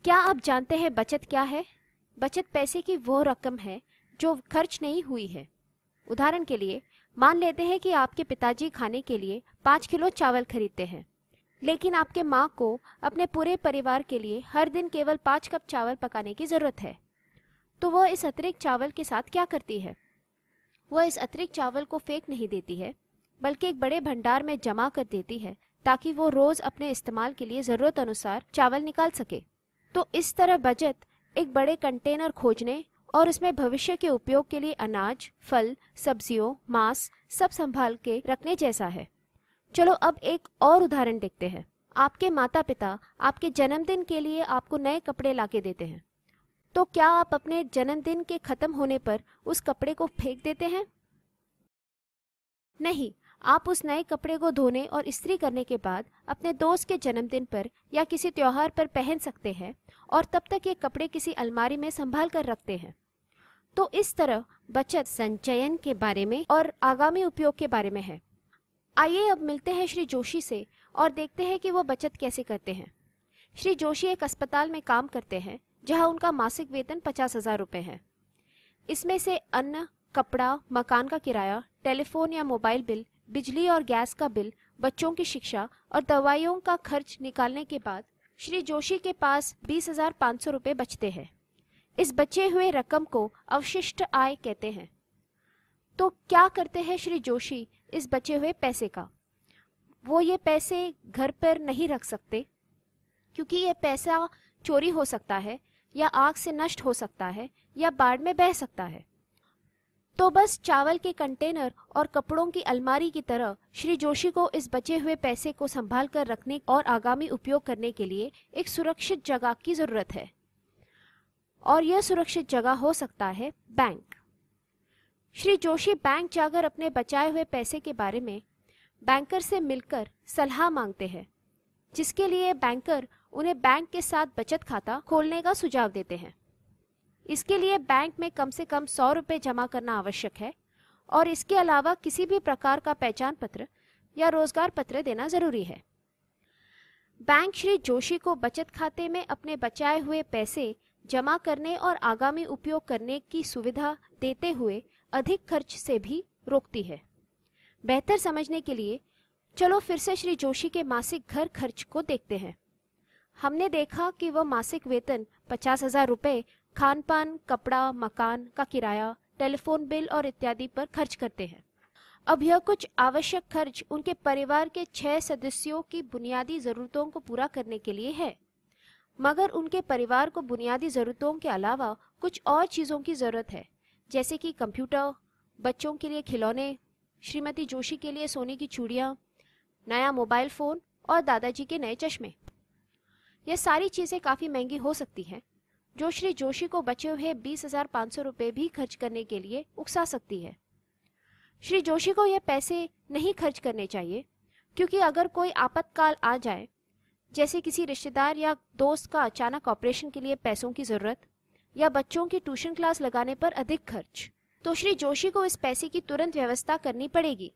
क्या आप जानते हैं बचत क्या है? बचत पैसे की वो रकम है जो खर्च नहीं हुई है। उदाहरण के लिए मान लेते हैं कि आपके पिताजी खाने के लिए 5 किलो चावल खरीदते हैं, लेकिन आपके माँ को अपने पूरे परिवार के लिए हर दिन केवल 5 कप चावल पकाने की ज़रूरत है। तो वह इस अतिरिक्त चावल के साथ क्या करती है? वह इस अतिरिक्त चावल को फेंक नहीं देती है, बल्कि एक बड़े भंडार में जमा कर देती है ताकि वो रोज अपने इस्तेमाल के लिए ज़रूरत अनुसार चावल निकाल सके। तो इस तरह बचत एक बड़े कंटेनर खोजने और उसमें भविष्य के उपयोग के लिए अनाज, फल, सब्जियों, मांस सब संभाल के रखने जैसा है। चलो अब एक और उदाहरण देखते हैं। आपके माता पिता आपके जन्मदिन के लिए आपको नए कपड़े लाके देते हैं, तो क्या आप अपने जन्मदिन के खत्म होने पर उस कपड़े को फेंक देते हैं? नहीं, आप उस नए कपड़े को धोने और इस्त्री करने के बाद अपने दोस्त के जन्मदिन पर या किसी त्योहार पर पहन सकते हैं और तब तक ये कपड़े किसी अलमारी में संभाल कर रखते हैं। तो इस तरह बचत संचयन के बारे में और आगामी उपयोग के बारे में है। आइए अब मिलते हैं श्री जोशी से और देखते हैं कि वो बचत कैसे करते हैं। श्री जोशी एक अस्पताल में काम करते हैं जहां उनका मासिक वेतन 50,000 रुपये है। इसमें से अन्न, कपड़ा, मकान का किराया, टेलीफोन या मोबाइल बिल, बिजली और गैस का बिल, बच्चों की शिक्षा और दवाइयों का खर्च निकालने के बाद श्री जोशी के पास 20,500 रुपये बचते हैं। इस बचे हुए रकम को अवशिष्ट आय कहते हैं। तो क्या करते हैं श्री जोशी इस बचे हुए पैसे का? वो ये पैसे घर पर नहीं रख सकते, क्योंकि ये पैसा चोरी हो सकता है या आग से नष्ट हो सकता है या बाढ़ में बह सकता है। तो बस चावल के कंटेनर और कपड़ों की अलमारी की तरह श्री जोशी को इस बचे हुए पैसे को संभाल कर रखने और आगामी उपयोग करने के लिए एक सुरक्षित जगह की जरूरत है, और यह सुरक्षित जगह हो सकता है बैंक। श्री जोशी बैंक जाकर अपने बचाए हुए पैसे के बारे में बैंकर से मिलकर सलाह मांगते हैं, जिसके लिए बैंकर उन्हें बैंक के साथ बचत खाता खोलने का सुझाव देते हैं। इसके लिए बैंक में कम से कम 100 रुपये जमा करना आवश्यक है और इसके अलावा किसी भी प्रकार का पहचान पत्र या रोजगार पत्र देना जरूरी है। बैंक श्री जोशी को बचत खाते में अपने बचाए हुए पैसे जमा करने और आगामी उपयोग करने की सुविधा देते हुए अधिक खर्च से भी रोकती है। बेहतर समझने के लिए चलो फिर से श्री जोशी के मासिक घर खर्च को देखते हैं। हमने देखा कि वह मासिक वेतन 50,000 रुपये खान पान, कपड़ा, मकान का किराया, टेलीफोन बिल और इत्यादि पर खर्च करते हैं। अब यह कुछ आवश्यक खर्च उनके परिवार के 6 सदस्यों की बुनियादी जरूरतों को पूरा करने के लिए है, मगर उनके परिवार को बुनियादी जरूरतों के अलावा कुछ और चीज़ों की ज़रूरत है, जैसे कि कंप्यूटर, बच्चों के लिए खिलौने, श्रीमती जोशी के लिए सोने की चूड़ियाँ, नया मोबाइल फ़ोन और दादाजी के नए चश्मे। यह सारी चीज़ें काफ़ी महंगी हो सकती हैं, जो श्री जोशी को बचे हुए 20,500 रुपये भी खर्च करने के लिए उकसा सकती है। श्री जोशी को यह पैसे नहीं खर्च करने चाहिए, क्योंकि अगर कोई आपातकाल आ जाए, जैसे किसी रिश्तेदार या दोस्त का अचानक ऑपरेशन के लिए पैसों की ज़रूरत या बच्चों की ट्यूशन क्लास लगाने पर अधिक खर्च, तो श्री जोशी को इस पैसे की तुरंत व्यवस्था करनी पड़ेगी।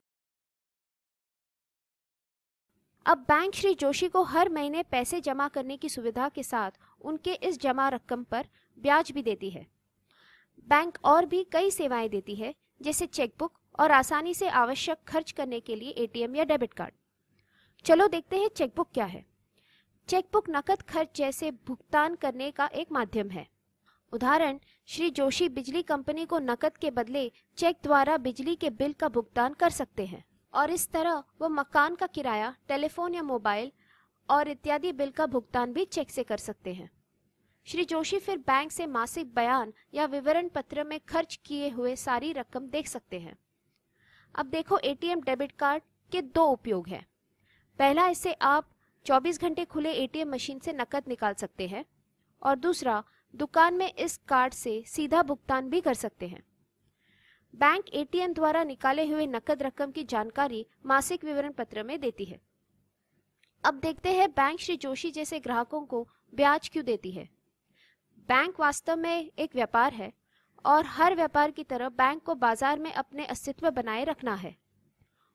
अब बैंक श्री जोशी को हर महीने पैसे जमा करने की सुविधा के साथ उनके इस जमा रकम पर ब्याज भी देती है। बैंक और भी कई सेवाएं देती है, जैसे चेकबुक और आसानी से आवश्यक खर्च करने के लिए एटीएम या डेबिट कार्ड। चलो देखते हैं चेकबुक क्या है। चेकबुक नकद खर्च जैसे भुगतान करने का एक माध्यम है। उदाहरण, श्री जोशी बिजली कंपनी को नकद के बदले चेक द्वारा बिजली के बिल का भुगतान कर सकते हैं, और इस तरह वो मकान का किराया, टेलीफोन या मोबाइल और इत्यादि बिल का भुगतान भी चेक से कर सकते हैं। श्री जोशी फिर बैंक से मासिक बयान या विवरण पत्र में खर्च किए हुए सारी रकम देख सकते हैं। अब देखो, एटीएम डेबिट कार्ड के 2 उपयोग हैं। पहला, इससे आप 24 घंटे खुले एटीएम मशीन से नकद निकाल सकते हैं, और दूसरा, दुकान में इस कार्ड से सीधा भुगतान भी कर सकते हैं। बैंक एटीएम द्वारा निकाले हुए नकद रकम की जानकारी मासिक विवरण पत्र में देती है। अब देखते हैं बैंक श्री जोशी जैसे ग्राहकों को ब्याज क्यों देती है। बैंक वास्तव में एक व्यापार है, और हर व्यापार की तरह बैंक को बाजार में अपने अस्तित्व बनाए रखना है,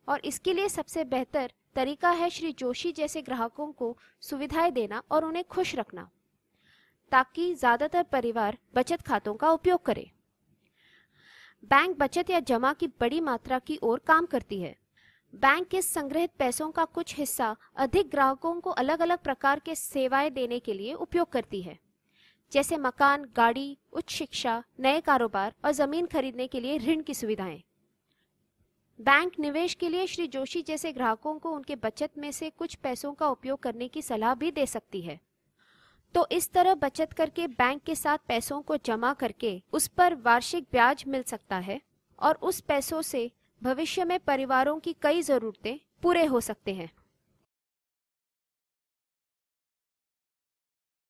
और इसके लिए सबसे बेहतर तरीका है श्री जोशी जैसे ग्राहकों को सुविधाएं देना और उन्हें खुश रखना। ताकि ज़्यादातर परिवार बचत खातों का उपयोग करें। बैंक बचत या जमा की बड़ी मात्रा की ओर काम करती है। बैंक के संग्रहित पैसों का कुछ हिस्सा अधिक ग्राहकों को अलग अलग प्रकार के सेवाएं देने के लिए उपयोग करती है, जैसे मकान, गाड़ी, उच्च शिक्षा, नए कारोबार और जमीन खरीदने के लिए ऋण की सुविधाएं। बैंक निवेश के लिए श्री जोशी जैसे ग्राहकों को उनके बचत में से कुछ पैसों का उपयोग करने की सलाह भी दे सकती है। तो इस तरह बचत करके बैंक के साथ पैसों को जमा करके उस पर वार्षिक ब्याज मिल सकता है और उस पैसों से भविष्य में परिवारों की कई जरूरतें पूरे हो सकते हैं।